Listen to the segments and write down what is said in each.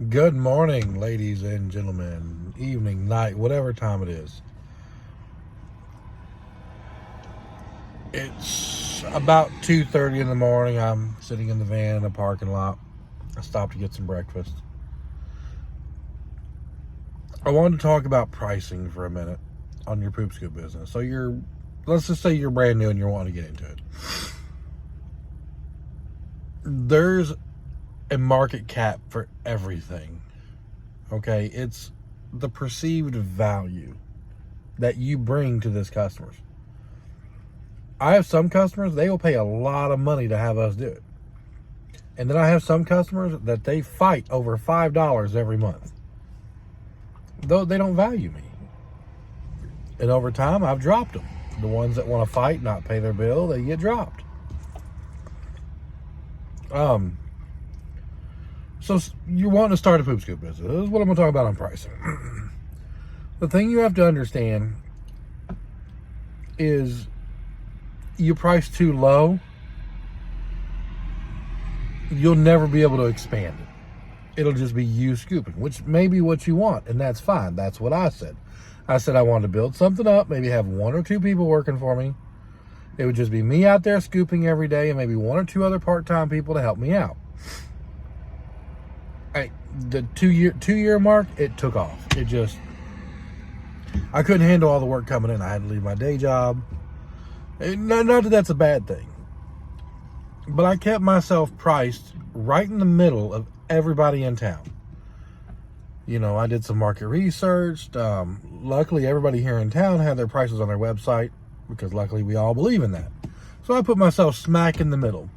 Good morning, ladies and gentlemen. Evening, night, whatever time it is. It's about 2:30 in the morning. I'm sitting in the van in a parking lot. I stopped to get some breakfast. I wanted to talk about pricing for a minute on your poop scoop business. Let's just say you're brand new and you're wanting to get into it. There's a market cap for everything. Okay, it's the perceived value that you bring to this customers. I have some customers, they will pay a lot of money to have us do it. And then I have some customers that they fight over $5 every month. Though they don't value me. And over time, I've dropped them. The ones that want to fight, not pay their bill, they get dropped. So you're wanting to start a poop scoop business. This is what I'm going to talk about on pricing. The thing you have to understand is you price too low, you'll never be able to expand it. It'll just be you scooping, which may be what you want, and that's fine. That's what I said. I said I wanted to build something up, maybe have one or two people working for me. It would just be me out there scooping every day and maybe one or two other part-time people to help me out. The two-year mark, it took off. I couldn't handle all the work coming in. I had to leave my day job. Not that that's a bad thing. But I kept myself priced right in the middle of everybody in town. I did some market research. Luckily, everybody here in town had their prices on their website because luckily we all believe in that. So I put myself smack in the middle.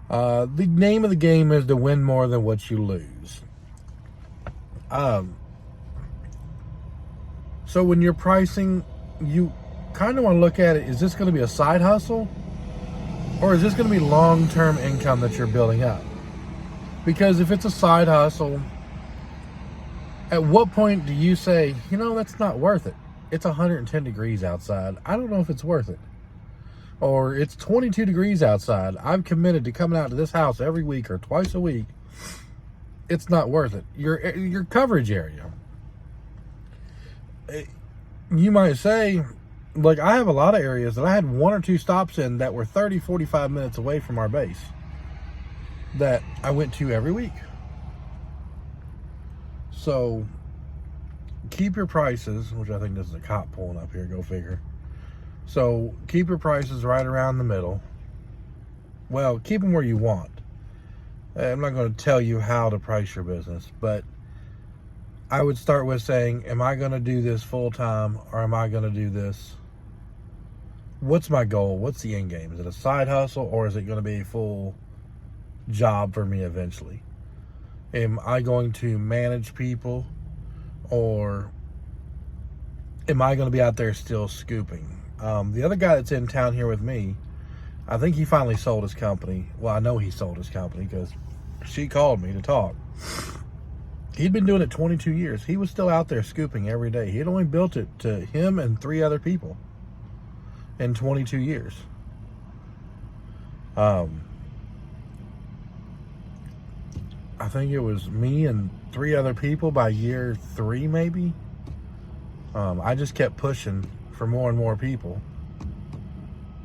The name of the game is to win more than what you lose. So when you're pricing, you kind of want to look at it, is this going to be a side hustle? Or is this going to be long-term income that you're building up? Because if it's a side hustle, at what point do you say, that's not worth it? It's 110 degrees outside. I don't know if it's worth it. Or it's 22 degrees outside. I'm committed to coming out to this house every week or twice a week. It's not worth it. Your coverage area. You might say, like, I have a lot of areas that I had one or two stops in that were 30, 45 minutes away from our base that I went to every week. So keep your prices, which I think this is a cop pulling up here, go figure. So keep your prices right around the middle. Well, keep them where you want. I'm not going to tell you how to price your business, but I would start with saying, am I going to do this full time or am I going to do this? What's my goal? What's the end game? Is it a side hustle or is it going to be a full job for me eventually? Am I going to manage people or am I going to be out there still scooping? The other guy that's in town here with me, I think he finally sold his company. Well, I know he sold his company because she called me to talk. He'd been doing it 22 years. He was still out there scooping every day. He had only built it to him and 3 other people in 22 years. I think it was me and 3 other people by year 3, maybe. I just kept pushing for more and more people.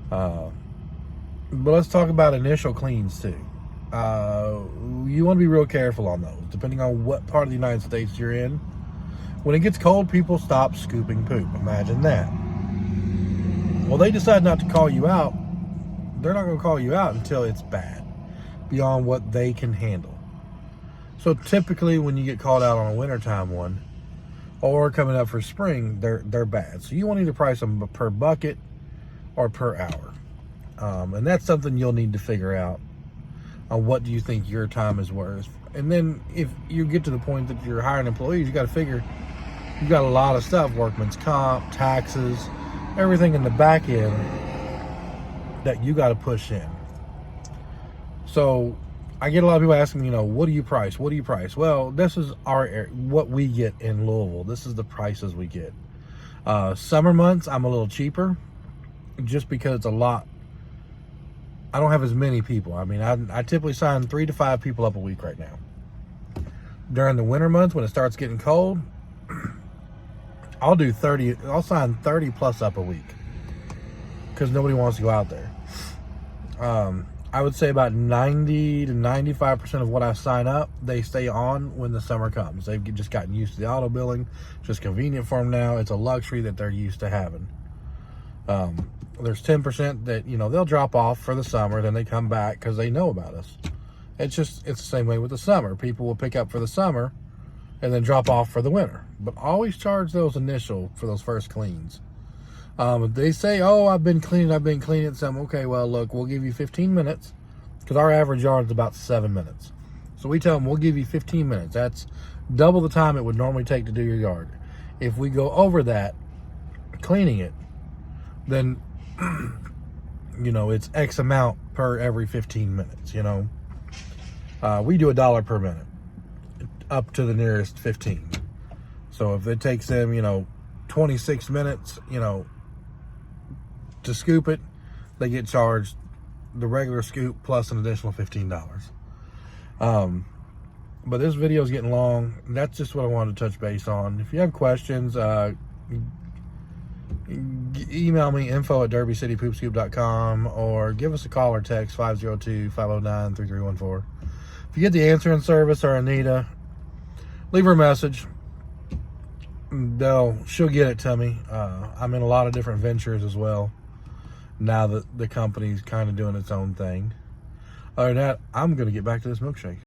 But let's talk about initial cleans too. You want to be real careful on those, depending on what part of the United States you're in. When it gets cold, people stop scooping poop. Imagine that. Well, they decide not to call you out. They're not going to call you out until it's bad, beyond what they can handle. So typically when you get called out on a wintertime one, or coming up for spring, they're bad. So you want to either price them per bucket or per hour. And that's something you'll need to figure out on what do you think your time is worth. And then if you get to the point that you're hiring employees, you got to figure you've got a lot of stuff, workman's comp, taxes, everything in the back end that you got to push in. So I get a lot of people asking me, what do you price? What do you price? Well, this is what we get in Louisville. This is the prices we get. Summer months, I'm a little cheaper just because it's a lot. I don't have as many people. I mean, I typically sign 3 to 5 people up a week right now. during the winter months when it starts getting cold, I'll do 30. I'll sign 30 plus up a week because nobody wants to go out there. I would say about 90 to 95% of what I sign up, they stay on when the summer comes. They've just gotten used to the auto billing. It's just convenient for them now. It's a luxury that they're used to having. There's 10% that, they'll drop off for the summer, then they come back because they know about us. It's the same way with the summer. People will pick up for the summer and then drop off for the winter. But always charge those initial for those first cleans. They say, oh, I've been cleaning some. Okay, well, look, we'll give you 15 minutes because our average yard is about 7 minutes. So we tell them we'll give you 15 minutes. That's double the time it would normally take to do your yard. If we go over that, cleaning it, then, it's X amount per every 15 minutes, We do $1 per minute up to the nearest 15. So if it takes them, 26 minutes, to scoop it, they get charged the regular scoop plus an additional $15. But this video is getting long. That's just what I wanted to touch base on. If you have questions, email me info@derbycitypoopscoop.com or give us a call or text 502-509-3314. If you get the answering service or Anita, leave her a message. She'll get it to me. I'm in a lot of different ventures as well now that the company's kind of doing its own thing. Other than that, I'm going to get back to this milkshake.